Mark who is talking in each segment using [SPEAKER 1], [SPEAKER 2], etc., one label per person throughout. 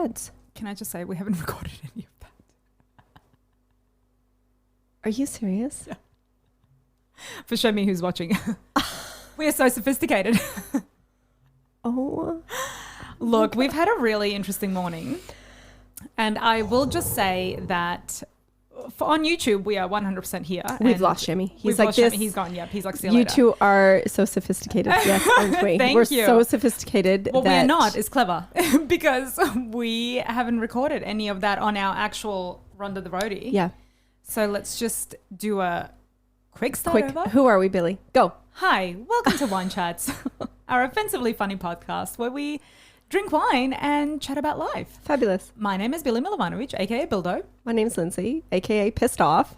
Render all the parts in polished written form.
[SPEAKER 1] heads.
[SPEAKER 2] Can I just say we haven't recorded any of that?
[SPEAKER 1] Are you serious?
[SPEAKER 2] Yeah. For show me who's watching. We are so sophisticated.
[SPEAKER 1] Oh.
[SPEAKER 2] Look, we've had a really interesting morning. And I will just say that on YouTube, we are 100% here.
[SPEAKER 1] We've lost Jimmy. He's like this.
[SPEAKER 2] He's gone. Yep. He's like, see you
[SPEAKER 1] You
[SPEAKER 2] later.
[SPEAKER 1] two are so sophisticated. Yes, aren't we?
[SPEAKER 2] Thank
[SPEAKER 1] We're
[SPEAKER 2] you.
[SPEAKER 1] so sophisticated.
[SPEAKER 2] What
[SPEAKER 1] that
[SPEAKER 2] we're not is clever because we haven't recorded any of that on our actual Rhonda the Roadie.
[SPEAKER 1] Yeah.
[SPEAKER 2] So let's just do a quick start over.
[SPEAKER 1] Who are we, Billy? Go.
[SPEAKER 2] Hi, welcome to Wine Chats, our offensively funny podcast where we drink wine and chat about life.
[SPEAKER 1] Fabulous.
[SPEAKER 2] My name is Billy Milovanovic, aka Bildo.
[SPEAKER 1] My name's Lindsay, aka Pissed Off.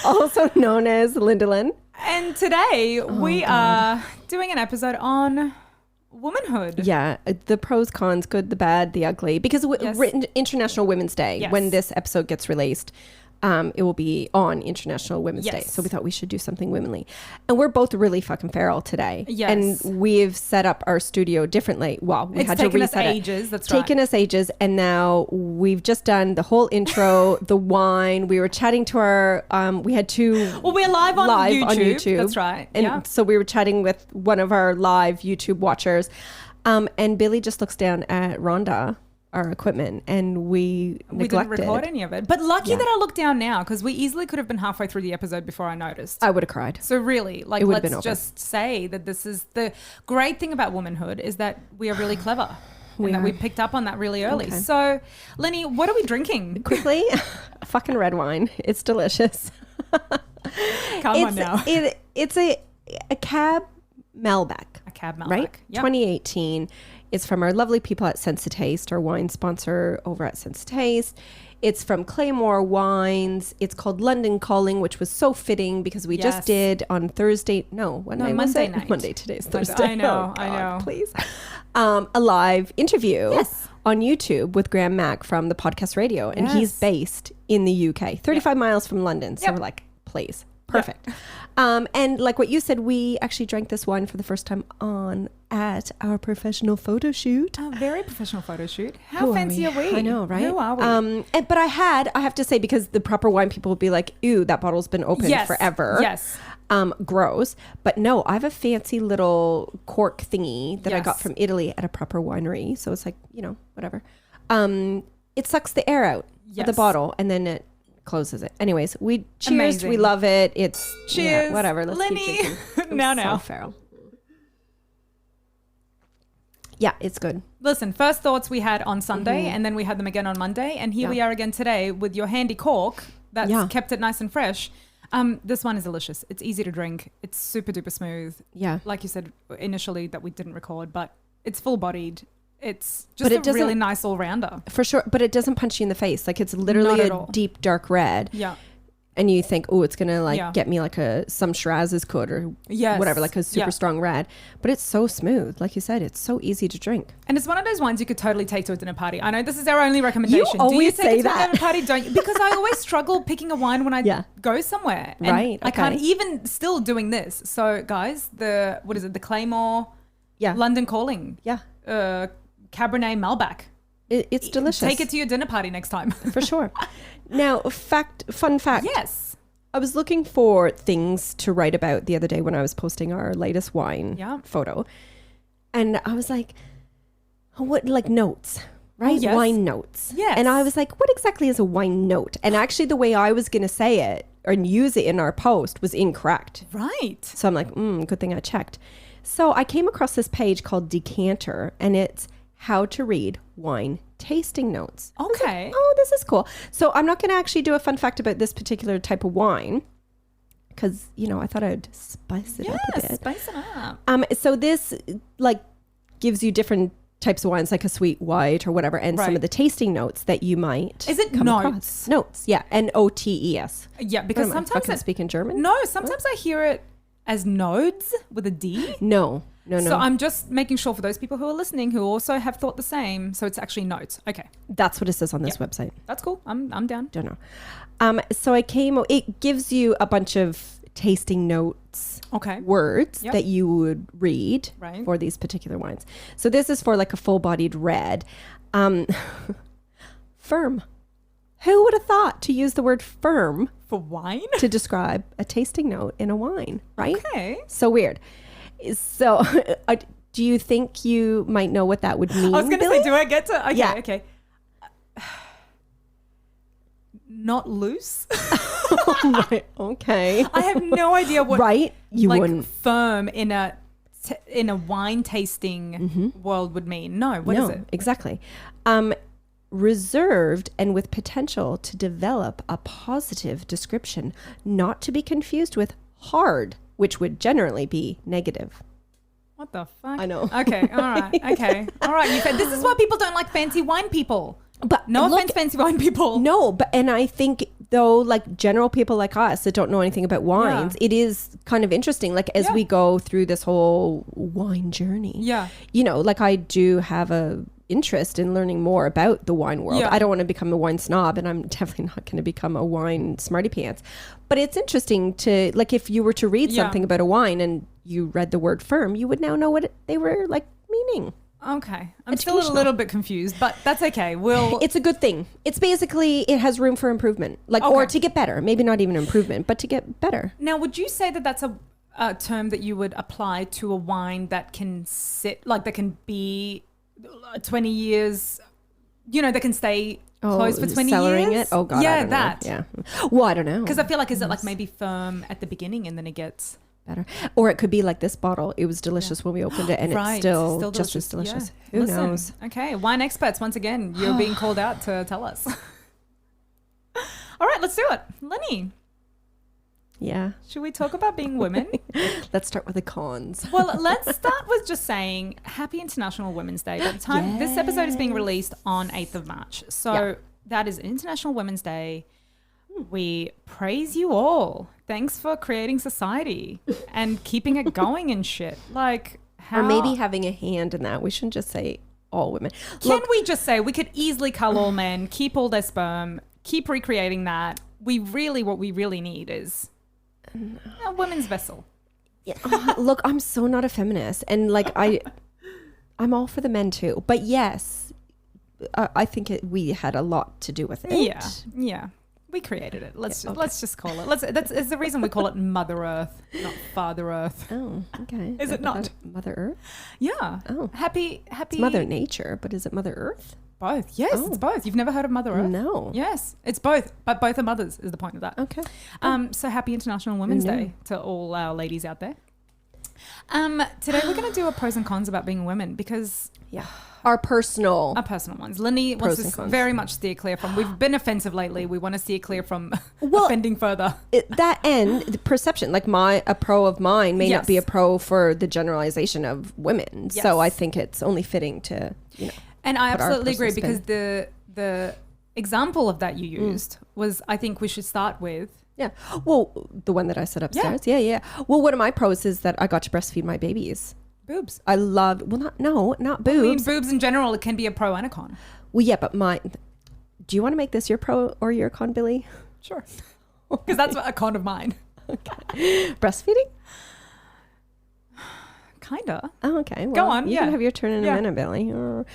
[SPEAKER 1] Also known as Lindalin.
[SPEAKER 2] And today we are doing an episode on womanhood.
[SPEAKER 1] Yeah, the pros, cons, good, the bad, the ugly. Because International Women's Day, when this episode gets released, it will be on International Women's Day. So we thought we should do something womanly. And we're both really fucking feral today.
[SPEAKER 2] Yes.
[SPEAKER 1] And we've set up our studio differently. Well, we had to reset
[SPEAKER 2] It's taken us ages. That's
[SPEAKER 1] right. Taken us ages. And now we've just done the whole intro, the wine. We were chatting to our, we had two.
[SPEAKER 2] Well, we're live on YouTube. That's right.
[SPEAKER 1] And so we were chatting with one of our live YouTube watchers. And Billy just looks down at Rhonda, our equipment, and we neglected.
[SPEAKER 2] We didn't record any of it. But lucky that I looked down now because we easily could have been halfway through the episode before I noticed.
[SPEAKER 1] I would have cried.
[SPEAKER 2] So really, like, let's just say that this is the great thing about womanhood is that we are really clever. That we picked up on that really early. Okay. So, Lenny, what are we drinking?
[SPEAKER 1] Quickly, fucking red wine. It's delicious.
[SPEAKER 2] Come on now.
[SPEAKER 1] It's a Cab Malbac.
[SPEAKER 2] A Cab Malbac.
[SPEAKER 1] Right? Yep. 2018. It's from our lovely people at Sense to Taste, our wine sponsor over at Sense to Taste. It's from Claymore Wines. It's called London Calling, which was so fitting because we just did on Thursday. Monday
[SPEAKER 2] night.
[SPEAKER 1] Monday. Today's Thursday.
[SPEAKER 2] I know. I know.
[SPEAKER 1] Please. A live interview on YouTube with Graham Mack from the Podcast Radio. And he's based in the UK, 35 miles from London. So we're like, please. Perfect. And like what you said, we actually drank this wine for the first time at our professional photo shoot.
[SPEAKER 2] A very professional photo shoot. How fancy are we?
[SPEAKER 1] I know, right?
[SPEAKER 2] Who are we?
[SPEAKER 1] But I have to say, because the proper wine people will be like, ew, that bottle's been open forever.
[SPEAKER 2] Yes.
[SPEAKER 1] Gross. But no, I have a fancy little cork thingy that I got from Italy at a proper winery. So it's like, whatever. It sucks the air out of the bottle and then it closes it. Anyways, we cheers. Amazing. We love it. It's
[SPEAKER 2] cheers.
[SPEAKER 1] Whatever. Let's
[SPEAKER 2] Lenny.
[SPEAKER 1] keep drinking.
[SPEAKER 2] now.
[SPEAKER 1] So feral. Yeah, it's good.
[SPEAKER 2] Listen, first thoughts we had on Sunday and then we had them again on Monday. And here we are again today with your handy cork that's kept it nice and fresh. This one is delicious. It's easy to drink. It's super duper smooth. Yeah. Like you said initially that we didn't record, but it's full bodied. It's just a really nice all-rounder. For sure. But it doesn't punch you in the face. Like, it's literally a deep, dark red. Yeah. And you think, oh, it's going to get me like some Shiraz's could or whatever, like a super strong red. But it's so smooth. Like you said, it's so easy to drink. And it's one of those wines you could totally take to a dinner party. I know this is our only recommendation.
[SPEAKER 1] You always
[SPEAKER 2] say that. Do you take it to a dinner party? Don't you? Because I always struggle picking a wine when I go somewhere. And I can't even still doing this. So guys, the Claymore London Calling. Yeah. Cabrenet Malbac. It's delicious. Take it to your dinner party next time. For sure. Now, fun fact. Yes. I was looking for things to write about the other day when I was posting our latest wine photo. And I was like, what, like notes, right? Oh, yes. Wine notes. Yes. And I was like, what exactly is a wine note? And actually the way I was going to say it and use it in our post was incorrect. Right. So I'm like, good thing I checked. So I came across this page called Decanter, and it's how to read wine tasting notes. Okay. Like, oh, this is cool. So I'm not going to actually do a fun fact about this particular type of wine because, I thought I'd spice it up a bit. Spice it up. So this gives you different types of wines, like a sweet white or whatever, and some of the tasting notes that you might come across. Notes. Yeah. Notes. Yeah, because sometimes I speak in German. No, sometimes I hear it as nodes with a D. No. So I'm just making sure for those people who are listening who also have thought the same. So it's actually notes. Okay. That's what it says on this website. That's cool. I'm down. Don't know. So it gives you a bunch of
[SPEAKER 1] tasting notes, words that you would read for these particular wines. So this is for like a full-bodied red. Firm. Who would have thought to use the word firm
[SPEAKER 2] for wine
[SPEAKER 1] to describe a tasting note in a wine, right?
[SPEAKER 2] Okay.
[SPEAKER 1] So weird. So do you think you might know what that would mean?
[SPEAKER 2] I was going to say, do I get to? Okay, okay. Not loose.
[SPEAKER 1] Right. Okay.
[SPEAKER 2] I have no idea what
[SPEAKER 1] you wouldn't
[SPEAKER 2] firm in a wine tasting world would mean. No, what is it?
[SPEAKER 1] Exactly. Reserved and with potential to develop a positive description, not to be confused with hard, which would generally be negative.
[SPEAKER 2] What the fuck?
[SPEAKER 1] I know.
[SPEAKER 2] Okay. All right. Okay. All right. You said this is why people don't like fancy wine people.
[SPEAKER 1] But
[SPEAKER 2] no offense, fancy wine people.
[SPEAKER 1] No, but and I think though, like general people like us that don't know anything about wines, it is kind of interesting. Like as we go through this whole wine journey, you know, like I do have a interest in learning more about the wine world. I don't want to become a wine snob, and I'm definitely not going to become a wine smarty pants. But it's interesting to, like, if you were to read something about a wine and you read the word firm, you would now know what they were like meaning.
[SPEAKER 2] Okay. I'm still a little bit confused, but that's okay.
[SPEAKER 1] It's a good thing. It's basically, it has room for improvement, like, or to get better. Maybe not even improvement, but to get better.
[SPEAKER 2] Now, would you say that that's a term that you would apply to a wine that can sit, like that can be 20 years, you know, that can stay closed for 20
[SPEAKER 1] cellaring
[SPEAKER 2] years?
[SPEAKER 1] It? Oh, God,
[SPEAKER 2] yeah,
[SPEAKER 1] I don't
[SPEAKER 2] that.
[SPEAKER 1] know. Yeah. Well, I don't know.
[SPEAKER 2] Because I feel like, is it like maybe firm at the beginning and then it gets
[SPEAKER 1] better? Or it could be like this bottle. It was delicious when we opened it, and it's still just as delicious.
[SPEAKER 2] Yeah.
[SPEAKER 1] Who knows?
[SPEAKER 2] Okay, wine experts, once again, you're being called out to tell us. All right, let's do it. Lenny.
[SPEAKER 1] Yeah.
[SPEAKER 2] Should we talk about being women?
[SPEAKER 1] Let's start with the cons.
[SPEAKER 2] Well, let's start with just saying Happy International Women's Day. By the time this episode is being released on 8th of March. So that is International Women's Day. We praise you all. Thanks for creating society and keeping it going and shit. Like, how?
[SPEAKER 1] Or maybe having a hand in that. We shouldn't just say all women.
[SPEAKER 2] Can we just say we could easily cull all men, keep all their sperm, keep recreating that? What we really need is a women's vessel.
[SPEAKER 1] Yeah. Look, I'm so not a feminist, and like I'm all for the men too. But yes, I think we had a lot to do with it.
[SPEAKER 2] Yeah. We created it. Let's just call it. That's the reason we call it Mother Earth, not Father Earth.
[SPEAKER 1] Oh, okay.
[SPEAKER 2] Is it not
[SPEAKER 1] Mother Earth?
[SPEAKER 2] Yeah.
[SPEAKER 1] Oh,
[SPEAKER 2] happy.
[SPEAKER 1] It's Mother Nature, but is it Mother Earth?
[SPEAKER 2] Both. Yes, it's both. You've never heard of Mother Earth?
[SPEAKER 1] No.
[SPEAKER 2] Yes, it's both, but both are mothers. Is the point of that?
[SPEAKER 1] Okay.
[SPEAKER 2] So happy International Women's Day to all our ladies out there. Today we're going to do a pros and cons about being women because
[SPEAKER 1] our personal
[SPEAKER 2] ones. Lenny wants to very much steer clear from. We've been offensive lately. We want to steer clear from offending further.
[SPEAKER 1] The perception, like a pro of mine may not be a pro for the generalization of women. Yes. So I think it's only fitting to,
[SPEAKER 2] And I absolutely agree because the example of that you used was, I think we should start with.
[SPEAKER 1] Yeah. Well, the one that I set upstairs. Yeah. Well, one of my pros is that I got to breastfeed my babies.
[SPEAKER 2] Boobs.
[SPEAKER 1] I love, not boobs.
[SPEAKER 2] I mean, boobs in general, it can be a pro and a con.
[SPEAKER 1] Well, yeah, but do you want to make this your pro or your con, Billy?
[SPEAKER 2] Sure. Because that's a con of mine.
[SPEAKER 1] Okay. Breastfeeding?
[SPEAKER 2] Kinda.
[SPEAKER 1] Oh, okay. Well,
[SPEAKER 2] go on.
[SPEAKER 1] You can have your turn in a minute, Billy. No,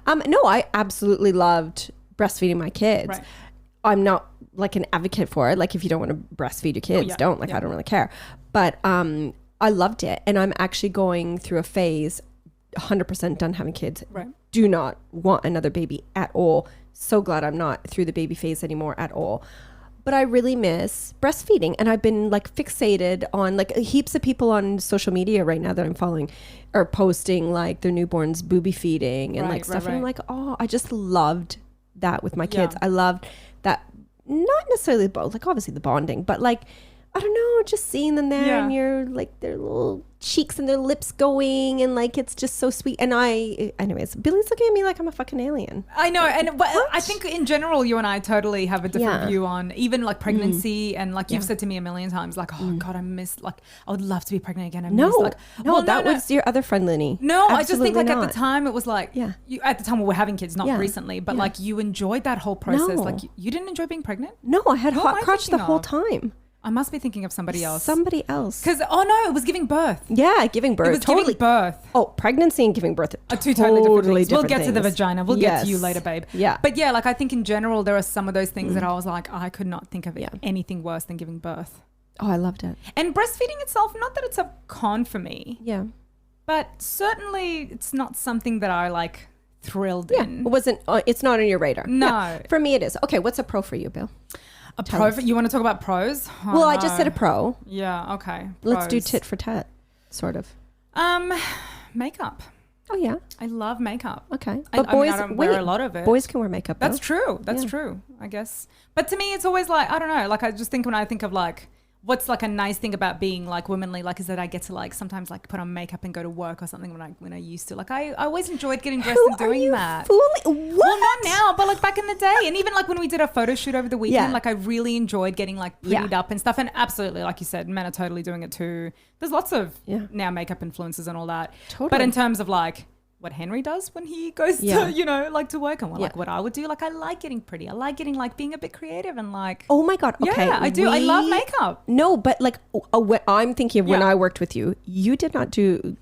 [SPEAKER 1] I absolutely loved breastfeeding my kids. Right. I'm not like an advocate for it. Like if you don't want to breastfeed your kids, don't. Like I don't really care. But I loved it, and I'm actually going through a phase. 100% done having kids.
[SPEAKER 2] Right.
[SPEAKER 1] Do not want another baby at all. So glad I'm not through the baby phase anymore at all. But I really miss breastfeeding, and I've been like fixated on like heaps of people on social media right now that I'm following are posting like their newborns booby feeding and stuff. And I'm like, oh, I just loved that with my kids. I loved that, not necessarily like obviously the bonding, but like I don't know, just seeing them there and you're like their little cheeks and their lips going, and like it's just so sweet. And anyways, Billy's looking at me like I'm a fucking alien.
[SPEAKER 2] I know, and I think in general you and I totally have a different view on even like pregnancy and like you've said to me a million times like, oh God, I miss, like I would love to be pregnant again.
[SPEAKER 1] That was your other friend Lenny.
[SPEAKER 2] No, absolutely I just think like at the time it was like you, at the time we were having kids, not recently, but like you enjoyed that whole process. Like you didn't enjoy being pregnant?
[SPEAKER 1] No, I had hot crotch the whole time.
[SPEAKER 2] I must be thinking of somebody else.
[SPEAKER 1] Somebody else.
[SPEAKER 2] Because, it was giving birth.
[SPEAKER 1] Yeah, giving birth.
[SPEAKER 2] It was totally. Giving birth.
[SPEAKER 1] Oh, pregnancy and giving birth
[SPEAKER 2] are two totally different things. We'll get
[SPEAKER 1] things.
[SPEAKER 2] to the vagina. We'll get to you later, babe.
[SPEAKER 1] Yeah.
[SPEAKER 2] But yeah, like I think in general, there are some of those things that I was like, I could not think of anything worse than giving birth.
[SPEAKER 1] Oh, I loved it.
[SPEAKER 2] And breastfeeding itself, not that it's a con for me.
[SPEAKER 1] Yeah.
[SPEAKER 2] But certainly it's not something that I like thrilled in.
[SPEAKER 1] It wasn't, it's not on your radar.
[SPEAKER 2] No.
[SPEAKER 1] Yeah. For me, it is. Okay, what's a pro for you, Bill?
[SPEAKER 2] A pro? You want to talk about pros?
[SPEAKER 1] Well, I just said a pro.
[SPEAKER 2] Yeah, okay.
[SPEAKER 1] Let's do tit for tat, sort of.
[SPEAKER 2] Makeup.
[SPEAKER 1] Oh, yeah.
[SPEAKER 2] I love makeup.
[SPEAKER 1] Okay.
[SPEAKER 2] But boys I don't wear a lot of it.
[SPEAKER 1] Boys can wear makeup, though.
[SPEAKER 2] That's true. That's true, I guess. But to me, it's always like, I don't know. Like, I just think when I think of like, what's like a nice thing about being like womanly, like is that I get to like sometimes like put on makeup and go to work or something when I used to. Like I always enjoyed getting dressed and doing that.
[SPEAKER 1] What?
[SPEAKER 2] Well, not now, but like back in the day. And even like when we did a photo shoot over the weekend, like I really enjoyed getting like prettied up and stuff. And absolutely, like you said, men are totally doing it too. There's lots of now makeup influencers and all that.
[SPEAKER 1] Totally.
[SPEAKER 2] But in terms of like what Henry does when he goes to, like to work and like what I would do. Like I like getting pretty. I like getting like being a bit creative and like.
[SPEAKER 1] Oh my God. Okay.
[SPEAKER 2] Yeah, I do. I love makeup.
[SPEAKER 1] No, but like I'm thinking of when I worked with you, you did not do.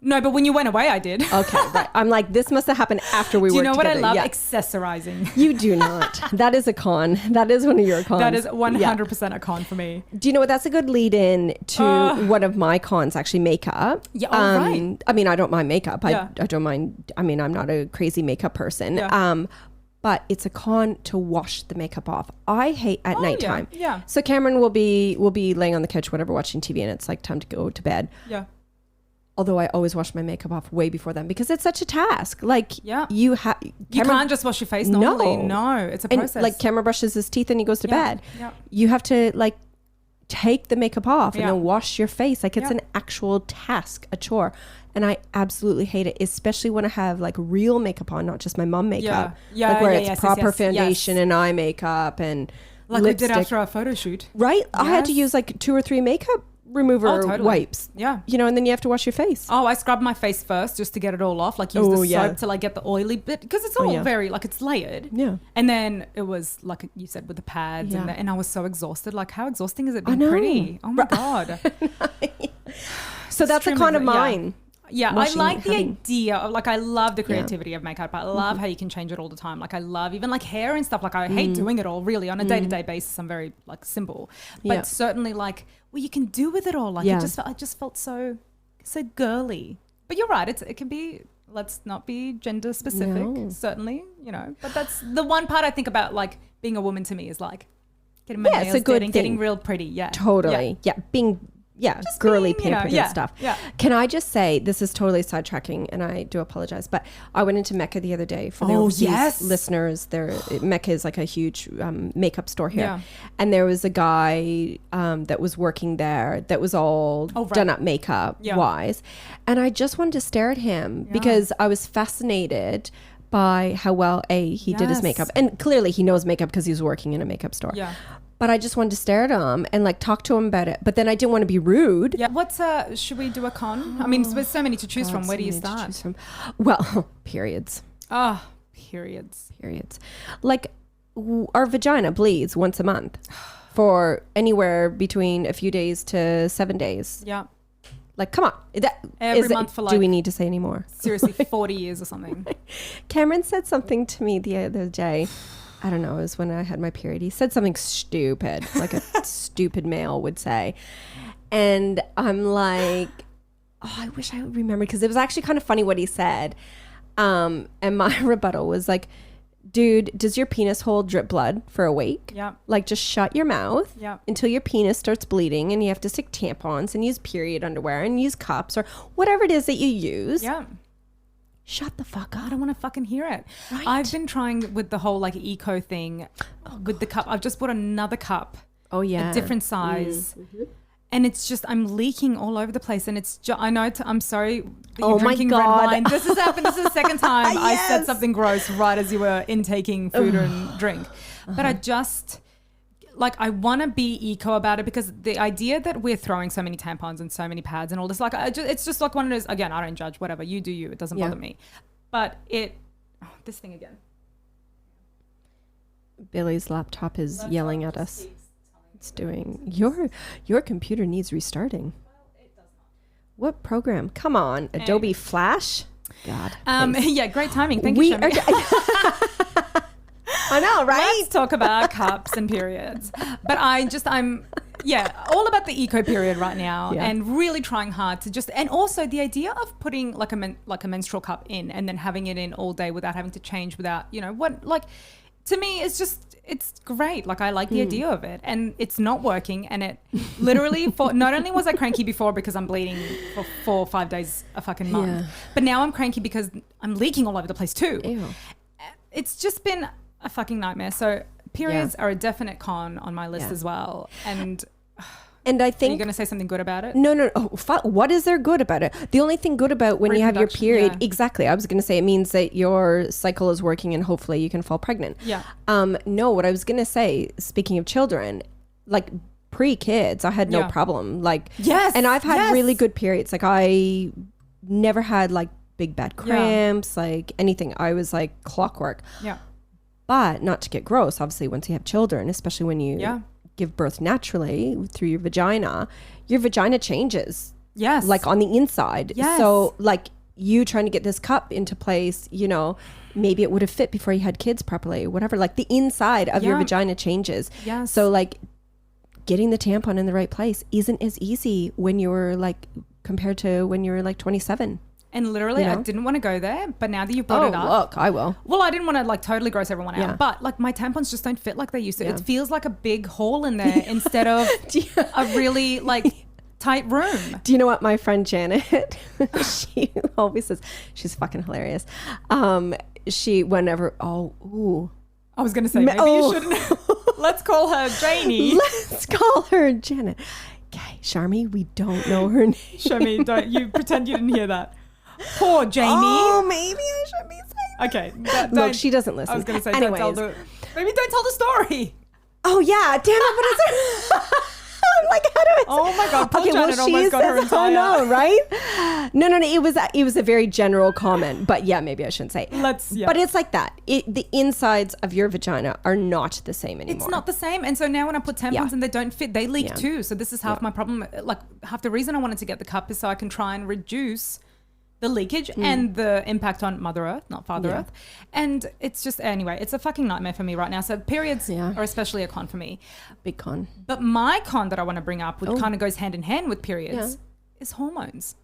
[SPEAKER 2] No, but when you went away, I did.
[SPEAKER 1] Okay, right. I'm like, this must have happened after we worked together.
[SPEAKER 2] Do you know what I love? Accessorizing.
[SPEAKER 1] You do not. That is a con. That is one of your cons.
[SPEAKER 2] That is 100% a con for me.
[SPEAKER 1] Do you know what? That's a good lead in to one of my cons, actually, makeup.
[SPEAKER 2] Yeah, right.
[SPEAKER 1] I mean, I don't mind makeup. I don't mind. I mean, I'm not a crazy makeup person.
[SPEAKER 2] Yeah.
[SPEAKER 1] But it's a con to wash the makeup off. I hate at nighttime.
[SPEAKER 2] Yeah.
[SPEAKER 1] So Cameron will be laying on the couch, whatever, watching TV, and it's like time to go to bed.
[SPEAKER 2] Yeah.
[SPEAKER 1] Although I always wash my makeup off way before then because it's such a task. Like
[SPEAKER 2] you can't just wash your face normally. No, it's a process.
[SPEAKER 1] And, like Cameron brushes his teeth and he goes to bed. Yeah. You have to like take the makeup off and then wash your face. Like it's an actual task, a chore. And I absolutely hate it, especially when I have like real makeup on, not just my mom makeup.
[SPEAKER 2] Yeah.
[SPEAKER 1] Like where it's proper foundation and eye makeup and
[SPEAKER 2] like
[SPEAKER 1] lipstick.
[SPEAKER 2] we did after our photo shoot.
[SPEAKER 1] Right? Yes. I had to use like 2 or 3 makeup remover wipes.
[SPEAKER 2] Yeah.
[SPEAKER 1] You know, and then you have to wash your face.
[SPEAKER 2] Oh, I scrub my face first just to get it all off. Like use the soap to like get the oily bit because it's all very like it's layered.
[SPEAKER 1] Yeah.
[SPEAKER 2] And then it was like you said with the pads and I was so exhausted. Like how exhausting is it being pretty? Oh my God.
[SPEAKER 1] So that's a con of mine.
[SPEAKER 2] Yeah, I like the idea of like I love the creativity of makeup. I love how you can change it all the time. Like I love even like hair and stuff. Like I hate doing it all really on a day-to-day basis. I'm very like simple, but certainly like what you can do with it all. Like I just felt so girly. But you're right. It can be. Let's not be gender specific. No. Certainly, you know. But that's the one part I think about like being a woman to me is like getting my nails done and getting real pretty. Yeah,
[SPEAKER 1] totally. Yeah, being. Yeah, just girly pampered and stuff.
[SPEAKER 2] Yeah.
[SPEAKER 1] Can I just say, this is totally sidetracking and I do apologize, but I went into Mecca the other day for the overseas listeners. Mecca is like a huge makeup store here. Yeah. And there was a guy that was working there that was all done up makeup wise. And I just wanted to stare at him because I was fascinated by how well he did his makeup. And clearly he knows makeup because he was working in a makeup store.
[SPEAKER 2] Yeah.
[SPEAKER 1] But I just wanted to stare at him and like talk to him about it. But then I didn't want to be rude.
[SPEAKER 2] Yeah. Should we do a con? I mean, there's so many to choose from. Where do you start?
[SPEAKER 1] Well, periods.
[SPEAKER 2] Oh, periods.
[SPEAKER 1] Like our vagina bleeds once a month for anywhere between a few days to 7 days.
[SPEAKER 2] Yeah.
[SPEAKER 1] Like, come on.
[SPEAKER 2] Every month for like...
[SPEAKER 1] Do we need to say any more?
[SPEAKER 2] Seriously, 40 years or something.
[SPEAKER 1] Cameron said something to me the other day. I don't know, it was when I had my period. He said something stupid, like a stupid male would say. And I'm like, I wish I would remember because it was actually kind of funny what he said. And my rebuttal was like, dude, does your penis hole drip blood for a week?
[SPEAKER 2] Yeah.
[SPEAKER 1] Like just shut your mouth until your penis starts bleeding and you have to stick tampons and use period underwear and use cups or whatever it is that you use.
[SPEAKER 2] Yeah.
[SPEAKER 1] Shut the fuck up.
[SPEAKER 2] I don't want to fucking hear it.
[SPEAKER 1] Right.
[SPEAKER 2] I've been trying with the whole like eco thing with the cup. I've just bought another cup.
[SPEAKER 1] Oh yeah.
[SPEAKER 2] A different size. Mm-hmm. And it's just, I'm leaking all over the place. And it's just, I know, I'm sorry that you're drinking red wine. This has happened. This is the second time I said something gross right as you were intaking food and drink. But I just... like I want to be eco about it because the idea that we're throwing so many tampons and so many pads and all this, like it's just like one of those, again, I don't judge, whatever, you do you, it doesn't bother me. But this thing again.
[SPEAKER 1] Billy's laptop is yelling at us. It's doing. Your computer needs restarting. What program? Come on, Adobe Flash. God.
[SPEAKER 2] Yeah, great timing. Thank you.
[SPEAKER 1] I know, right?
[SPEAKER 2] Let's talk about cups and periods. But I'm all about the eco period right now, and really trying hard to and also the idea of putting like a menstrual cup in and then having it in all day without having to change, without, to me, it's great. Like, I like the idea of it, and it's not working. And it literally, not only was I cranky before because I'm bleeding for 4 or 5 days a fucking month, but now I'm cranky because I'm leaking all over the place too. Ew. It's just been a fucking nightmare. So periods are a definite con on my list as well. And I think... Are you going to say something good about it?
[SPEAKER 1] No. Oh, what is there good about it? The only thing good about when you have your period... Yeah. Exactly. I was going to say it means that your cycle is working and hopefully you can fall pregnant.
[SPEAKER 2] Yeah.
[SPEAKER 1] No, what I was going to say, speaking of children, like pre-kids, I had no problem. Like,
[SPEAKER 2] yes.
[SPEAKER 1] And I've had really good periods. Like, I never had like big bad cramps, like anything. I was like clockwork.
[SPEAKER 2] Yeah.
[SPEAKER 1] But not to get gross, obviously, once you have children, especially when you... give birth naturally through your vagina changes.
[SPEAKER 2] Yes.
[SPEAKER 1] Like on the inside.
[SPEAKER 2] Yes.
[SPEAKER 1] So like you trying to get this cup into place, maybe it would have fit before you had kids properly, whatever. Like the inside of your vagina changes.
[SPEAKER 2] Yes.
[SPEAKER 1] So like getting the tampon in the right place isn't as easy when you're like compared to when you're like 27.
[SPEAKER 2] And literally, I didn't want to go there, but now that you brought it up...
[SPEAKER 1] look, I will.
[SPEAKER 2] Well, I didn't want to like totally gross everyone out, but like my tampons just don't fit like they used to. It feels like a big hole in there instead of a really like tight room.
[SPEAKER 1] Do you know what my friend Janet, she always says, she's fucking hilarious. She, whenever, I
[SPEAKER 2] was going to say, maybe you shouldn't. Let's call her Janie.
[SPEAKER 1] Let's call her Janet. Okay, Sharmi, we don't know her name.
[SPEAKER 2] Sharmi, don't you pretend you didn't hear that. Poor Jamie.
[SPEAKER 1] Oh, maybe I should be saying
[SPEAKER 2] that. Okay.
[SPEAKER 1] Look, she doesn't listen.
[SPEAKER 2] I was going to say,
[SPEAKER 1] anyways.
[SPEAKER 2] Maybe don't tell the story.
[SPEAKER 1] Oh, yeah. Damn it. What is it? I'm like, how do I say?
[SPEAKER 2] Oh, my God. Poor Janet almost got her entire...
[SPEAKER 1] Oh, no, right? No. It was a very general comment. But yeah, maybe I shouldn't say. But it's like that. The insides of your vagina are not the same anymore.
[SPEAKER 2] It's not the same. And so now when I put tampons and they don't fit, they leak too. So this is half my problem. Like half the reason I wanted to get the cup is so I can try and reduce the leakage and the impact on Mother Earth, not Father Earth. And it's just, anyway, it's a fucking nightmare for me right now. So periods are especially a con for me.
[SPEAKER 1] Big con.
[SPEAKER 2] But my con that I want to bring up, which kind of goes hand in hand with periods, is hormones.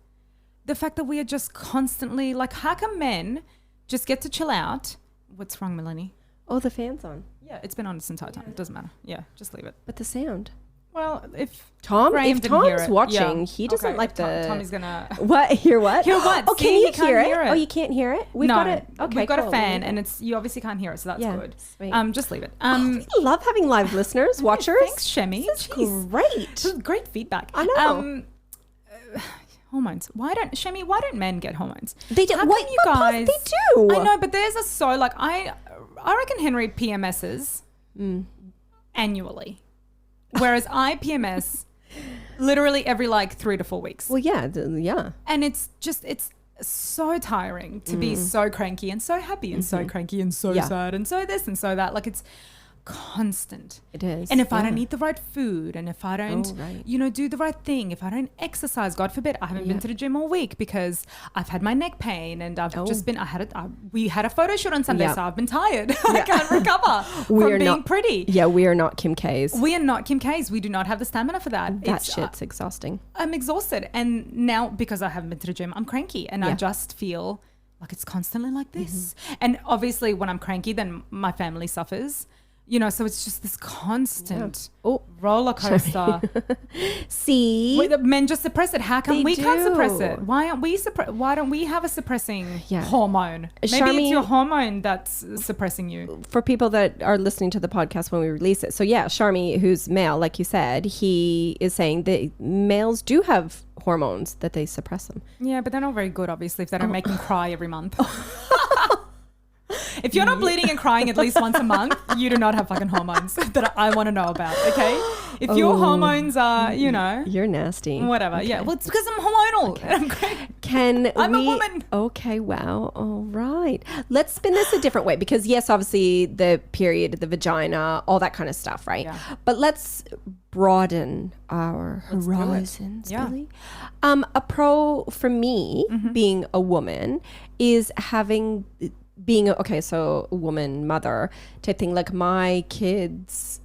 [SPEAKER 2] The fact that we are just constantly, like, how come men just get to chill out? What's wrong, Melanie?
[SPEAKER 1] Oh, the fan's on.
[SPEAKER 2] Yeah, it's been on this entire time. It doesn't matter. Yeah, just leave it.
[SPEAKER 1] But the sound.
[SPEAKER 2] Well, if
[SPEAKER 1] Tom's watching, he doesn't like the...
[SPEAKER 2] Tommy's gonna...
[SPEAKER 1] What? Hear what?
[SPEAKER 2] Hear what?
[SPEAKER 1] Oh, can you hear it? Oh, you can't hear it?
[SPEAKER 2] We've got it. Okay, we've got a fan, and you obviously can't hear it, so that's good.
[SPEAKER 1] Sweet.
[SPEAKER 2] Just leave it.
[SPEAKER 1] We love having live listeners, watchers.
[SPEAKER 2] Thanks, Shemi.
[SPEAKER 1] This is great.
[SPEAKER 2] This is great feedback.
[SPEAKER 1] I know.
[SPEAKER 2] Hormones. Why don't men get hormones?
[SPEAKER 1] They do. What you guys? They do.
[SPEAKER 2] I know, but there's I reckon Henry PMSs annually. Whereas I PMS literally every 3 to 4 weeks.
[SPEAKER 1] Well, yeah.
[SPEAKER 2] And it's so tiring to be so cranky and so happy and so cranky and so sad and so this and so that. Like, it's constant.
[SPEAKER 1] It is.
[SPEAKER 2] And if I don't eat the right food, and if I don't do the right thing, if I don't exercise, God forbid, I haven't been to the gym all week because I've had my neck pain, and I've just been we had a photo shoot on Sunday, so I've been tired. I can't recover from being pretty.
[SPEAKER 1] Yeah, we are not Kim K's.
[SPEAKER 2] We are not Kim K's. We do not have the stamina for that.
[SPEAKER 1] That shit's exhausting.
[SPEAKER 2] I'm exhausted, and now because I haven't been to the gym, I'm cranky, and I just feel like it's constantly like this. And obviously when I'm cranky, then my family suffers. So it's just this constant roller coaster.
[SPEAKER 1] See?
[SPEAKER 2] Men just suppress it. How come we can't suppress it? Why don't we have a suppressing hormone? Maybe it's your hormone that's suppressing you.
[SPEAKER 1] For people that are listening to the podcast when we release it. So yeah, Sharmi, who's male, like you said, he is saying that males do have hormones that they suppress them.
[SPEAKER 2] Yeah, but they're not very good, obviously, if they don't make them cry every month. If you're not bleeding and crying at least once a month, you do not have fucking hormones that I want to know about, okay? If your hormones are,
[SPEAKER 1] You're nasty.
[SPEAKER 2] Whatever. Okay. Yeah. Well, it's because I'm hormonal. Okay. And I'm great. I'm a woman.
[SPEAKER 1] Okay, wow. All right. Let's spin this a different way because, yes, obviously the period, the vagina, all that kind of stuff, right? Yeah. But let's broaden our horizons, Billy. A pro for me, being a woman, is being a woman, mother type thing. Like my kids,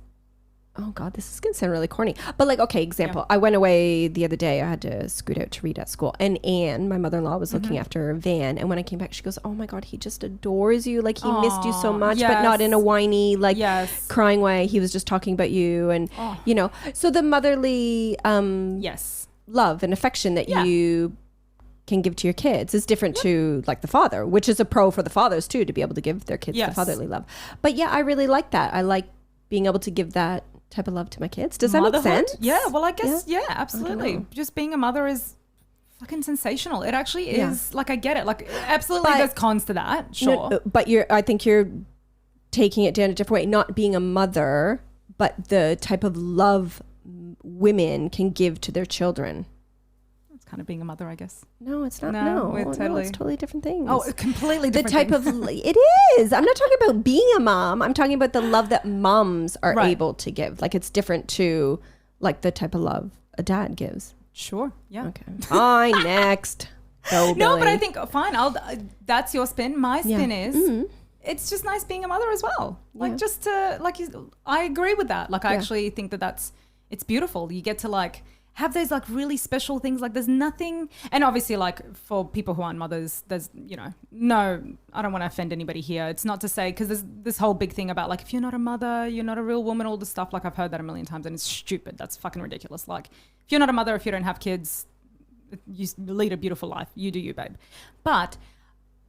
[SPEAKER 1] oh God, this is going to sound really corny. But like, okay, example, I went away the other day. I had to scoot out to read at school. And Anne, my mother-in-law, was looking after Van. And when I came back, she goes, oh my God, he just adores you. Like he missed you so much, but not in a whiny, like crying way. He was just talking about you. And, so the motherly love and affection that you can give to your kids is different to like the father, which is a pro for the fathers too, to be able to give their kids the fatherly love. But yeah, I really like that. I like being able to give that type of love to my kids. Does that make sense?
[SPEAKER 2] Yeah, well, I guess, absolutely. Just being a mother is fucking sensational. It actually is. Like, I get it. Like, absolutely, there's cons to that, sure.
[SPEAKER 1] No, but I think you're taking it down a different way. Not being a mother, but the type of love women can give to their children.
[SPEAKER 2] Kind of being a mother, I guess.
[SPEAKER 1] No, it's not. No, it's totally different things.
[SPEAKER 2] Oh, completely different.
[SPEAKER 1] The type of it is. I'm not talking about being a mom. I'm talking about the love that moms are able to give. Like it's different to like the type of love a dad gives.
[SPEAKER 2] Sure. Yeah.
[SPEAKER 1] Okay. Fine. Next.
[SPEAKER 2] No, but I think fine. That's your spin. My spin is. It's just nice being a mother as well. Like just to I agree with that. Like I actually think it's beautiful. You get to like have those like really special things. Like there's nothing, and obviously like for people who aren't mothers, there's, no, I don't want to offend anybody here. It's not to say, because there's this whole big thing about like, if you're not a mother, you're not a real woman, all the stuff. Like I've heard that a million times and it's stupid. That's fucking ridiculous. Like if you're not a mother, if you don't have kids, you lead a beautiful life. You do you, babe. But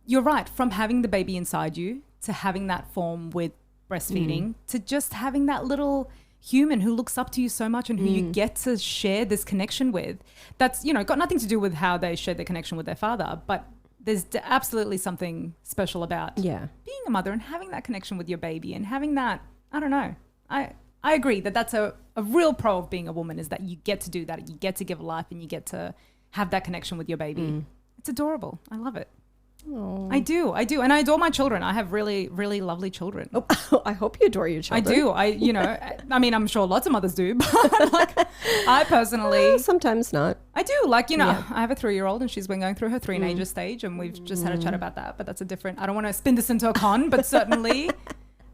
[SPEAKER 2] you're right. From having the baby inside you to having that form with breastfeeding to just having that little human who looks up to you so much and who you get to share this connection with, that's got nothing to do with how they share their connection with their father, but there's absolutely something special about being a mother and having that connection with your baby and having that, I don't know, I agree that's a real pro of being a woman, is that you get to do that, you get to give life and you get to have that connection with your baby. It's adorable. I love it. Aww. I do. And I adore my children. I have really, really lovely children.
[SPEAKER 1] Oh, I hope you adore your children.
[SPEAKER 2] I do. I mean, I'm sure lots of mothers do, but like I personally...
[SPEAKER 1] sometimes not.
[SPEAKER 2] I do. Like, I have a 3-year-old and she's been going through her teenager stage and we've just had a chat about that, but that's a different... I don't want to spin this into a con, but certainly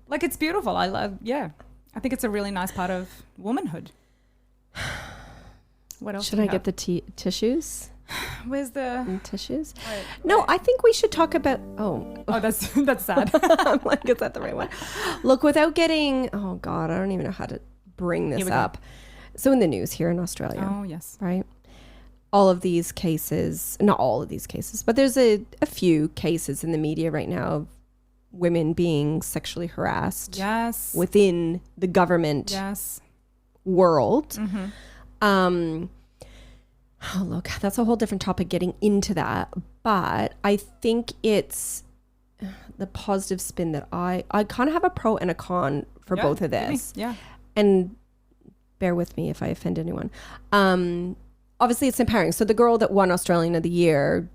[SPEAKER 2] like it's beautiful. I love, I think it's a really nice part of womanhood. What else
[SPEAKER 1] should I get the tissues?
[SPEAKER 2] Where's the
[SPEAKER 1] tissues? No, I think we should talk about.
[SPEAKER 2] Oh, that's sad.
[SPEAKER 1] I'm like, is that the right one? Look, without getting. Oh God, I don't even know how to bring this up. So in the news here in Australia.
[SPEAKER 2] Oh yes.
[SPEAKER 1] Right. All of these cases, not all of these cases, but there's a few cases in the media right now of women being sexually harassed.
[SPEAKER 2] Yes.
[SPEAKER 1] Within the government. World. Oh, look, that's a whole different topic, getting into that. But I think it's the positive spin that I kind of have a pro and a con for both of this.
[SPEAKER 2] Yeah.
[SPEAKER 1] And bear with me if I offend anyone. Obviously, it's empowering. So the girl that won Australian of the Year,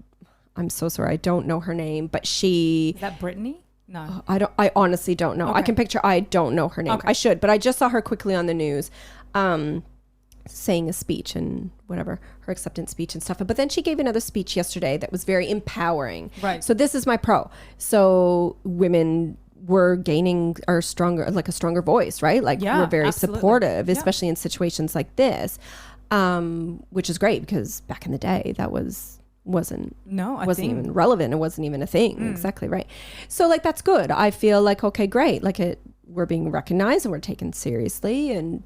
[SPEAKER 1] I'm so sorry, I don't know her name, but she...
[SPEAKER 2] Is that Brittany? No.
[SPEAKER 1] I honestly don't know. Okay. I can picture, I don't know her name. Okay. I should, but I just saw her quickly on the news. Saying a speech and whatever, her acceptance speech and stuff. But then she gave another speech yesterday that was very empowering.
[SPEAKER 2] Right.
[SPEAKER 1] So this is my pro. So women were gaining a stronger voice, right? Like we're very supportive, especially in situations like this, which is great because back in the day that wasn't even relevant. It wasn't even a thing. Exactly right. So like, that's good. I feel like, okay, great. Like we're being recognized and we're taken seriously and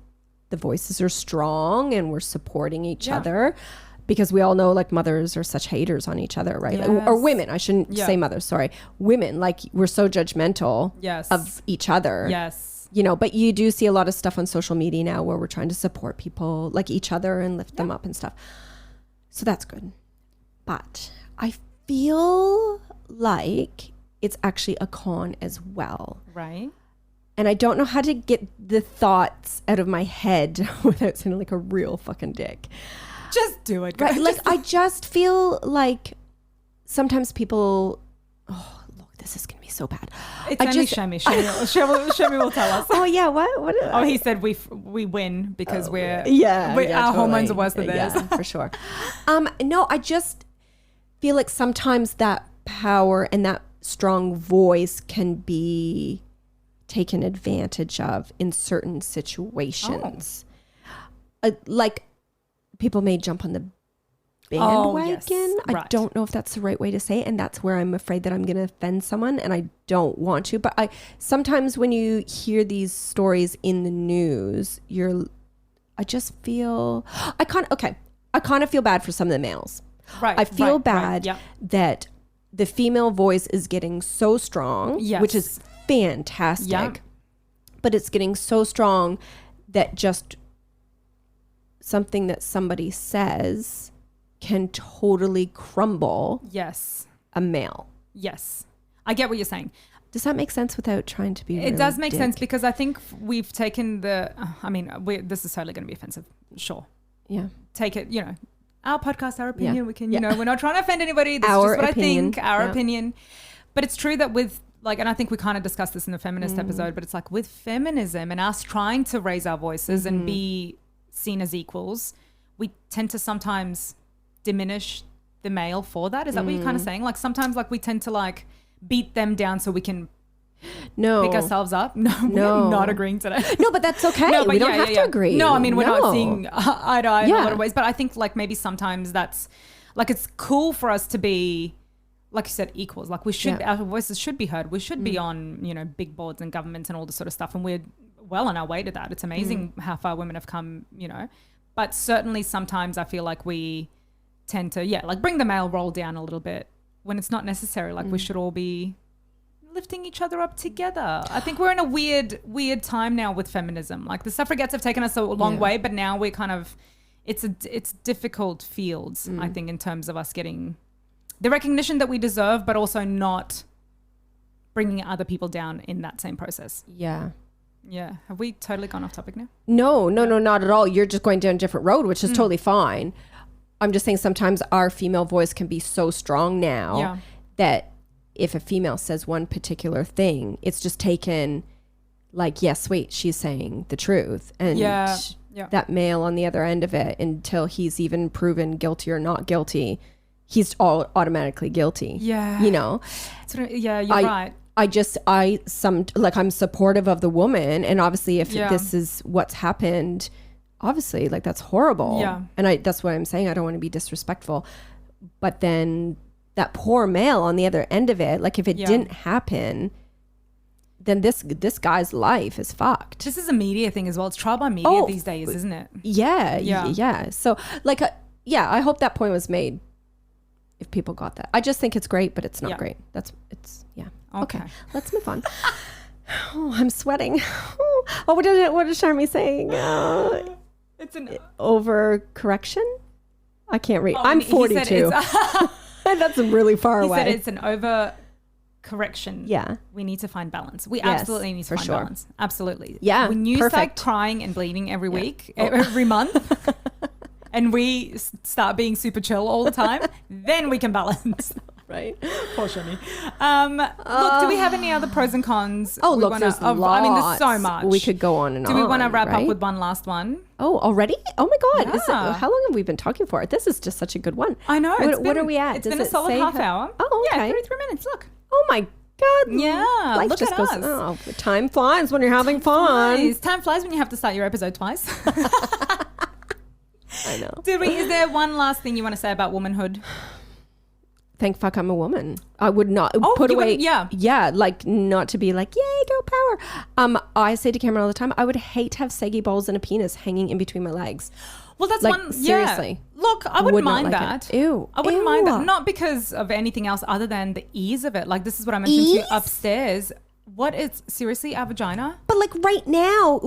[SPEAKER 1] the voices are strong and we're supporting each other, because we all know like mothers are such haters on each other, right? Or women, I shouldn't say mothers, sorry. Women, like we're so judgmental of each other.
[SPEAKER 2] Yes.
[SPEAKER 1] But you do see a lot of stuff on social media now where we're trying to support people like each other and lift them up and stuff. So that's good. But I feel like it's actually a con as well.
[SPEAKER 2] Right.
[SPEAKER 1] And I don't know how to get the thoughts out of my head without sounding like a real fucking dick.
[SPEAKER 2] Just do it.
[SPEAKER 1] Right? Like, I just feel like sometimes people, oh, look, this is going to be so bad.
[SPEAKER 2] It's only Shami. Shami will tell us.
[SPEAKER 1] Oh, yeah. What?
[SPEAKER 2] Oh, he said we win because our
[SPEAKER 1] totally.
[SPEAKER 2] hormones are worse than theirs.
[SPEAKER 1] Yeah, for sure. No, I just feel like sometimes that power and that strong voice can be taken advantage of in certain situations. Like people may jump on the bandwagon. Right. I don't know if that's the right way to say it, and that's where I'm afraid that I'm going to offend someone, and I don't want to. But I sometimes when you hear these stories in the news, I just feel I kind of feel bad for some of the males.
[SPEAKER 2] Right.
[SPEAKER 1] I feel bad that the female voice is getting so strong, which is fantastic, but it's getting so strong that just something that somebody says can totally crumble a male.
[SPEAKER 2] Yes. I get what you're saying.
[SPEAKER 1] Does that make sense without trying to be
[SPEAKER 2] It does make sense because I think we've taken this is totally going to be offensive. Sure.
[SPEAKER 1] Yeah.
[SPEAKER 2] Take it, our podcast, our opinion. We can, we're not trying to offend anybody. This is just what
[SPEAKER 1] opinion.
[SPEAKER 2] I think, our opinion. But it's true that with and I think we kind of discussed this in the feminist episode, but it's like with feminism and us trying to raise our voices and be seen as equals, we tend to sometimes diminish the male for that. Is that what you're kind of saying? Like sometimes we tend to beat them down so we can pick ourselves up. No, we're not agreeing today.
[SPEAKER 1] No, but that's okay. No, but we don't have to agree.
[SPEAKER 2] No, I mean, we're not seeing eye to eye in a lot of ways, but I think maybe sometimes that's it's cool for us to be, like you said, equals. Like we should, our voices should be heard. We should be on, big boards and governments and all this sort of stuff. And we're well on our way to that. It's amazing how far women have come, but certainly sometimes I feel like we tend to, bring the male role down a little bit when it's not necessary. Like we should all be lifting each other up together. I think we're in a weird time now with feminism. Like the suffragettes have taken us a long way, but now we're kind of, it's difficult fields, I think, in terms of us getting the recognition that we deserve, but also not bringing other people down in that same process.
[SPEAKER 1] Yeah.
[SPEAKER 2] Yeah. Have we totally gone off topic now?
[SPEAKER 1] No, not at all. You're just going down a different road, which is totally fine. I'm just saying sometimes our female voice can be so strong now that if a female says one particular thing, it's just taken yes, wait, she's saying the truth. And that male on the other end of it, until he's even proven guilty or not guilty, he's all automatically guilty.
[SPEAKER 2] Yeah. You're right.
[SPEAKER 1] I'm supportive of the woman, and obviously if this is what's happened, obviously that's horrible.
[SPEAKER 2] Yeah.
[SPEAKER 1] And that's what I'm saying. I don't want to be disrespectful, but then that poor male on the other end of it, if it didn't happen, then this guy's life is fucked.
[SPEAKER 2] This is a media thing as well. It's trial by media these days, isn't it?
[SPEAKER 1] Yeah. So I hope that point was made. If people got that, I just think it's great, but it's not great. Okay. Let's move on. Oh, I'm sweating. Oh, what is Charmy saying?
[SPEAKER 2] It's an
[SPEAKER 1] overcorrection. I can't read. I'm 42. That's really far away.
[SPEAKER 2] He said it's an overcorrection.
[SPEAKER 1] Yeah.
[SPEAKER 2] We need to find balance. We absolutely need to find balance. Absolutely.
[SPEAKER 1] Yeah.
[SPEAKER 2] When you start crying and bleeding every week, every month, and we start being super chill all the time, then we can balance.
[SPEAKER 1] Right?
[SPEAKER 2] Poor Shani. Look, do we have any other pros and cons?
[SPEAKER 1] Oh, look, there's lots. I mean, there's
[SPEAKER 2] so much.
[SPEAKER 1] We could go on and on.
[SPEAKER 2] Do we want to wrap up with one last one?
[SPEAKER 1] Oh, already? Oh my God. Yeah. How long have we been talking for? This is just such a good one.
[SPEAKER 2] I know.
[SPEAKER 1] What are we at?
[SPEAKER 2] It's been a solid half hour.
[SPEAKER 1] Oh, okay.
[SPEAKER 2] Yeah, 33 minutes. Look.
[SPEAKER 1] Oh my God.
[SPEAKER 2] Yeah.
[SPEAKER 1] Life
[SPEAKER 2] look
[SPEAKER 1] just
[SPEAKER 2] at
[SPEAKER 1] goes,
[SPEAKER 2] us.
[SPEAKER 1] Oh, time flies when you're having fun.
[SPEAKER 2] Time flies when you have to start your episode twice.
[SPEAKER 1] I know.
[SPEAKER 2] Is there one last thing you want to say about womanhood?
[SPEAKER 1] Thank fuck I'm a woman. I would not put away. Not to be yay, girl power. I say to Cameron all the time, I would hate to have saggy balls and a penis hanging in between my legs.
[SPEAKER 2] Well, that's one.
[SPEAKER 1] Seriously.
[SPEAKER 2] Yeah. Look, I wouldn't mind that.
[SPEAKER 1] Ew.
[SPEAKER 2] I wouldn't mind that. Not because of anything else other than the ease of it. This is what I mentioned to you upstairs. What is seriously our vagina?
[SPEAKER 1] But like right now,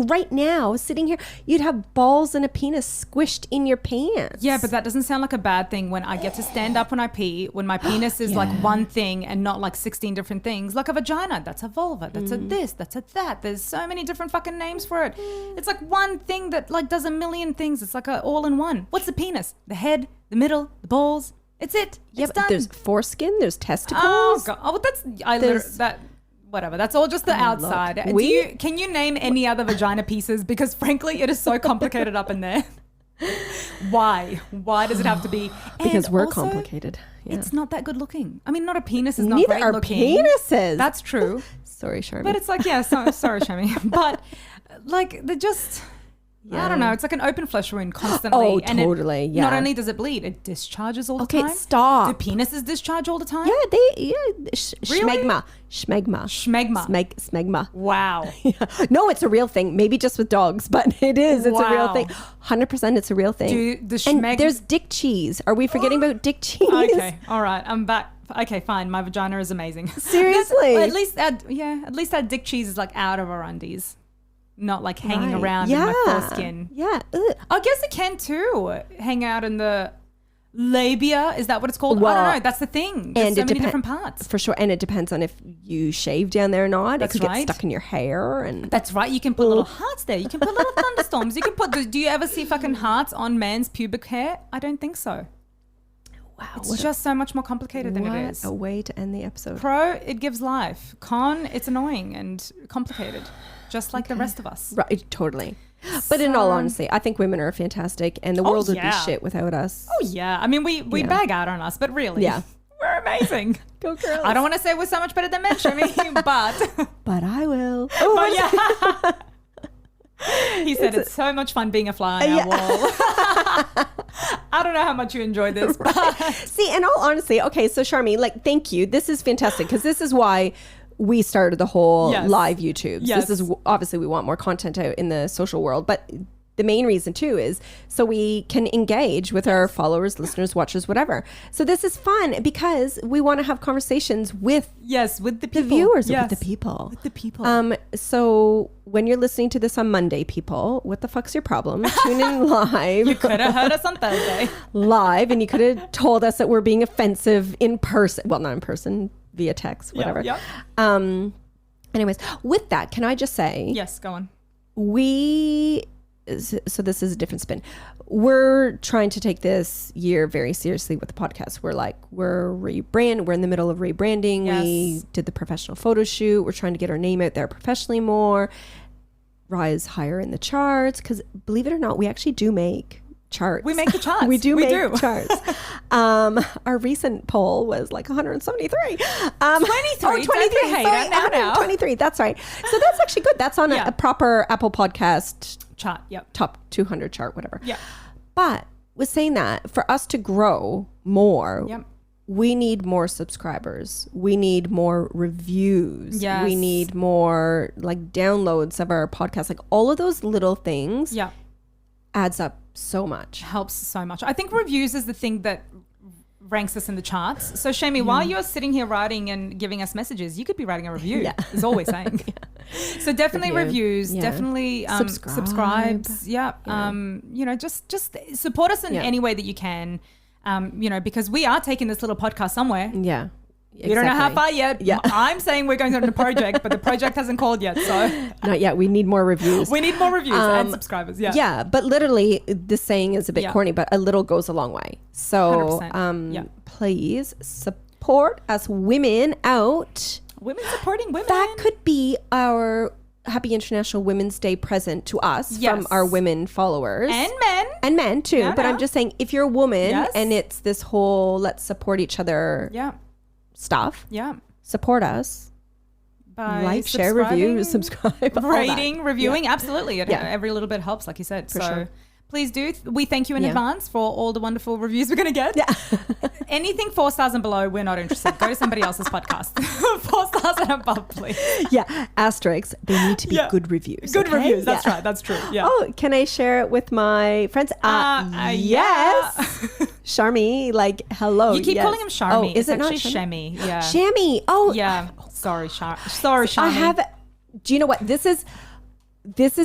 [SPEAKER 1] sitting here, you'd have balls and a penis squished in your pants.
[SPEAKER 2] Yeah, but that doesn't sound like a bad thing when I get to stand up when I pee, when my penis is like one thing and not like 16 different things. Like a vagina, that's a vulva, that's a this, that's a that. There's so many different fucking names for it. It's like one thing that like does a million things. It's like a all in one. What's the penis? The head, the middle, the balls. It's it. It's done.
[SPEAKER 1] There's foreskin, there's testicles.
[SPEAKER 2] Oh, God. Oh, whatever. That's all just the outside. Can you name any other vagina pieces? Because frankly, it is so complicated up in there. Why? Why does it have to be?
[SPEAKER 1] Because we're also complicated.
[SPEAKER 2] Yeah. It's not that good looking. I mean, not a penis is not great looking.
[SPEAKER 1] Neither are penises.
[SPEAKER 2] That's true.
[SPEAKER 1] Sorry, Sharmi.
[SPEAKER 2] But it's like, sorry, Sharmi. But like, they're just... Yeah. I don't know. It's like an open flesh wound constantly.
[SPEAKER 1] Oh, totally.
[SPEAKER 2] And not only does it bleed, it discharges all the time.
[SPEAKER 1] Okay, stop.
[SPEAKER 2] Do penises discharge all the time?
[SPEAKER 1] Yeah,
[SPEAKER 2] Really?
[SPEAKER 1] Schmegma.
[SPEAKER 2] Wow.
[SPEAKER 1] Yeah. No, it's a real thing. Maybe just with dogs, but it is. It's a real thing. 100% it's a real thing. And there's dick cheese. Are we forgetting about dick cheese?
[SPEAKER 2] Okay. All right. I'm back. Okay, fine. My vagina is amazing.
[SPEAKER 1] Seriously.
[SPEAKER 2] at least our dick cheese is like out of our undies. Not like hanging around in my foreskin.
[SPEAKER 1] Yeah.
[SPEAKER 2] I guess it can too. Hang out in the labia. Is that what it's called? Well, I don't know. That's the thing. There's so many different parts.
[SPEAKER 1] For sure. And it depends on if you shave down there or not. It could get stuck in your hair. And
[SPEAKER 2] that's right. You can put little hearts there. You can put little thunderstorms. You can put... Do you ever see fucking hearts on man's pubic hair? I don't think so.
[SPEAKER 1] Wow.
[SPEAKER 2] It's just so much more complicated than it is.
[SPEAKER 1] A way to end the episode.
[SPEAKER 2] Pro, it gives life. Con, it's annoying and complicated. Just like the rest of us.
[SPEAKER 1] Right, totally. But in all honesty, I think women are fantastic and the world would be shit without us.
[SPEAKER 2] Oh, yeah. I mean, we bag out on us, but really, we're amazing.
[SPEAKER 1] Go girls.
[SPEAKER 2] I don't want to say we're so much better than men, Shimmy, but...
[SPEAKER 1] But I will.
[SPEAKER 2] Oh, yeah. He said it's so much fun being a fly on our wall. I don't know how much you enjoyed this. But...
[SPEAKER 1] See, in all honesty, okay, so Charmy, like, thank you. This is fantastic because this is why... we started the whole live YouTube. This is obviously we want more content out in the social world, but the main reason too is so we can engage with our followers, listeners, watchers, whatever. So this is fun because we want to have conversations with
[SPEAKER 2] the people,
[SPEAKER 1] viewers, with the people. So when you're listening to this on Monday, people, what the fuck's your problem? Tune in live.
[SPEAKER 2] You could have heard us on Thursday.
[SPEAKER 1] Live, and you could have told us that we're being offensive in person. Well, not in person. Via text, whatever. Anyways, with that, can I just say...
[SPEAKER 2] Yes, go on.
[SPEAKER 1] So this is a different spin. We're trying to take this year very seriously with the podcast. We're in the middle of rebranding. Yes. We did the professional photo shoot. We're trying to get our name out there professionally more, rise higher in the charts. Because believe it or not, we actually do make... charts.
[SPEAKER 2] We make the charts.
[SPEAKER 1] we do charts. Our recent poll was like 173.
[SPEAKER 2] 23.
[SPEAKER 1] Oh, 23. Sorry,
[SPEAKER 2] now.
[SPEAKER 1] 23. That's right. So that's actually good. That's on a proper Apple Podcast
[SPEAKER 2] chart. Yep.
[SPEAKER 1] Top 200 chart, whatever.
[SPEAKER 2] Yeah.
[SPEAKER 1] But with saying that, for us to grow more, we need more subscribers. We need more reviews.
[SPEAKER 2] Yes.
[SPEAKER 1] We need more like downloads of our podcast. Like all of those little things.
[SPEAKER 2] Yeah.
[SPEAKER 1] Adds up so much.
[SPEAKER 2] Helps so much. I think reviews is the thing that ranks us in the charts. So Shami, while you're sitting here writing and giving us messages, you could be writing a review, is all we're saying. So definitely reviews, definitely subscribes. Yeah. Just support us in any way that you can, because we are taking this little podcast somewhere.
[SPEAKER 1] Yeah.
[SPEAKER 2] We don't know how far yet. Yeah. I'm saying we're going on a project, but the project hasn't called yet. So
[SPEAKER 1] not yet. We need more reviews.
[SPEAKER 2] We need more reviews and subscribers. Yeah.
[SPEAKER 1] Yeah. But literally the saying is a bit corny, but a little goes a long way. So please support us women out.
[SPEAKER 2] Women supporting women.
[SPEAKER 1] That could be our Happy International Women's Day present to us from our women followers. And men too. Yeah, but I'm just saying if you're a woman and it's this whole let's support each other.
[SPEAKER 2] Yeah.
[SPEAKER 1] Stuff. Support us
[SPEAKER 2] by
[SPEAKER 1] like, share, review, subscribe,
[SPEAKER 2] rating, reviewing. Absolutely. Every little bit helps, like you said. For sure. please do. We thank you in advance for all the wonderful reviews we're going to get.
[SPEAKER 1] Yeah.
[SPEAKER 2] Anything 4 stars and below, we're not interested. Go to somebody else's podcast. 4 stars and above, please.
[SPEAKER 1] Yeah. Asterisks. They need to be good reviews.
[SPEAKER 2] Good reviews. That's right. That's true. Yeah.
[SPEAKER 1] Oh, can I share it with my friends? Yes. Sharmi, like, hello.
[SPEAKER 2] You keep calling him Sharmi.
[SPEAKER 1] Oh, is it
[SPEAKER 2] actually
[SPEAKER 1] not
[SPEAKER 2] Shami? Yeah.
[SPEAKER 1] Shami. Oh.
[SPEAKER 2] Yeah. Sorry, Sharmi.
[SPEAKER 1] Do you know what? This is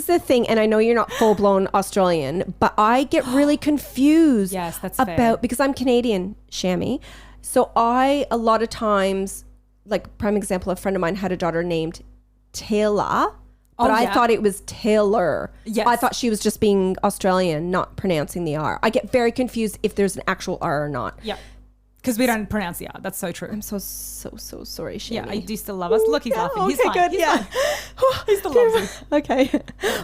[SPEAKER 1] the thing, and I know you're not full-blown Australian, but I get really confused because I'm Canadian, Shami. So a lot of times, like, prime example, a friend of mine had a daughter named Taylor, but I thought it was Taylor.
[SPEAKER 2] Yes.
[SPEAKER 1] I thought she was just being Australian, not pronouncing the R. I get very confused if there's an actual R or not.
[SPEAKER 2] Yeah. Because we don't pronounce the R. That's so true.
[SPEAKER 1] I'm so sorry, Shami.
[SPEAKER 2] Yeah, you do still love us. Look, he's laughing.
[SPEAKER 1] Okay,
[SPEAKER 2] he's fine.
[SPEAKER 1] Good.
[SPEAKER 2] He's fine. He still loves you.
[SPEAKER 1] Okay.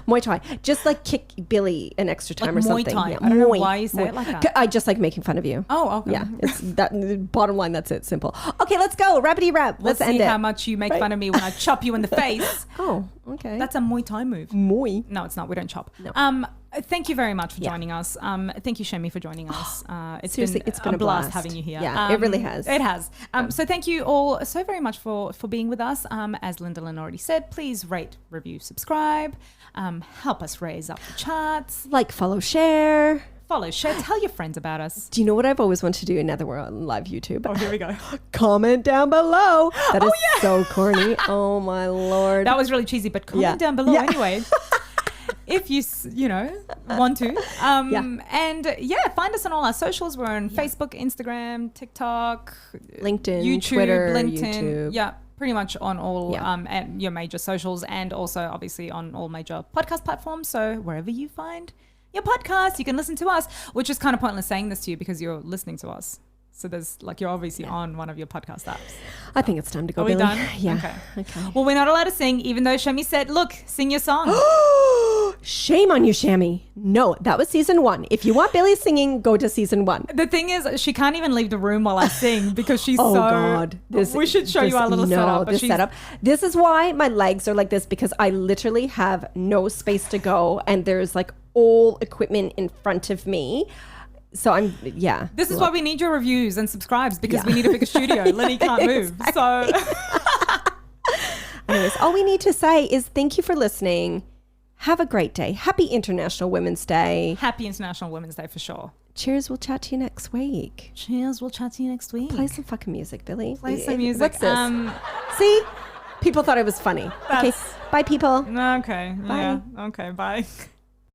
[SPEAKER 1] Muay Thai. Just like kick Billy an extra time or something.
[SPEAKER 2] Muay Thai.
[SPEAKER 1] Yeah.
[SPEAKER 2] I don't know why you say it like that.
[SPEAKER 1] I just like making fun of you.
[SPEAKER 2] Oh, okay.
[SPEAKER 1] Yeah. It's that. Bottom line, that's it. Simple. Okay, let's go. Rapidy rap. Let's end it.
[SPEAKER 2] See how much you make fun of me when I chop you in the face.
[SPEAKER 1] Oh, okay.
[SPEAKER 2] That's a Muay Thai move. No, it's not. We don't chop.
[SPEAKER 1] No.
[SPEAKER 2] Thank you very much for joining us. Thank you, Shami, for joining us. It's been a blast having you here.
[SPEAKER 1] Yeah, it really has.
[SPEAKER 2] It has. So thank you all so very much for being with us. As Lindalin already said, please rate, review, subscribe. Help us raise up the charts.
[SPEAKER 1] Like, follow, share.
[SPEAKER 2] Tell your friends about us.
[SPEAKER 1] Do you know what I've always wanted to do now that we're on live YouTube?
[SPEAKER 2] Oh, here we go.
[SPEAKER 1] Comment down below. That is so corny. Oh, my Lord.
[SPEAKER 2] That was really cheesy, but comment down below anyway. If you want to. And find us on all our socials. We're on Facebook, Instagram, TikTok,
[SPEAKER 1] LinkedIn,
[SPEAKER 2] YouTube,
[SPEAKER 1] Twitter,
[SPEAKER 2] LinkedIn.
[SPEAKER 1] YouTube.
[SPEAKER 2] Yeah, pretty much on all and your major socials, and also obviously on all major podcast platforms. So wherever you find your podcast, you can listen to us, which is kind of pointless saying this to you because you're listening to us. So there's you're obviously on one of your podcast apps.
[SPEAKER 1] I think it's time to go.
[SPEAKER 2] Are we
[SPEAKER 1] Billy.
[SPEAKER 2] done?
[SPEAKER 1] Yeah.
[SPEAKER 2] Okay. Well, we're not allowed to sing, even though Shami said, "Look, sing your song."
[SPEAKER 1] Shame on you, Shami. No, that was season 1. If you want Billy singing, go to season 1.
[SPEAKER 2] The thing is, she can't even leave the room while I sing because she's
[SPEAKER 1] God.
[SPEAKER 2] We should show you our little setup.
[SPEAKER 1] Setup. This is why my legs are like this, because I literally have no space to go, and there's like all equipment in front of me. So This is why we need your reviews and subscribes, because we need a bigger studio. Lenny can't move. So anyways, all we need to say is thank you for listening. Have a great day. Happy International Women's Day.
[SPEAKER 2] Happy International Women's Day for sure.
[SPEAKER 1] Cheers. We'll chat to you next week. Play some fucking music, Billy.
[SPEAKER 2] Play some music.
[SPEAKER 1] What's this? See? People thought it was funny. Okay. Bye, people.
[SPEAKER 2] Okay.
[SPEAKER 1] Bye.
[SPEAKER 2] Yeah. Okay. Bye.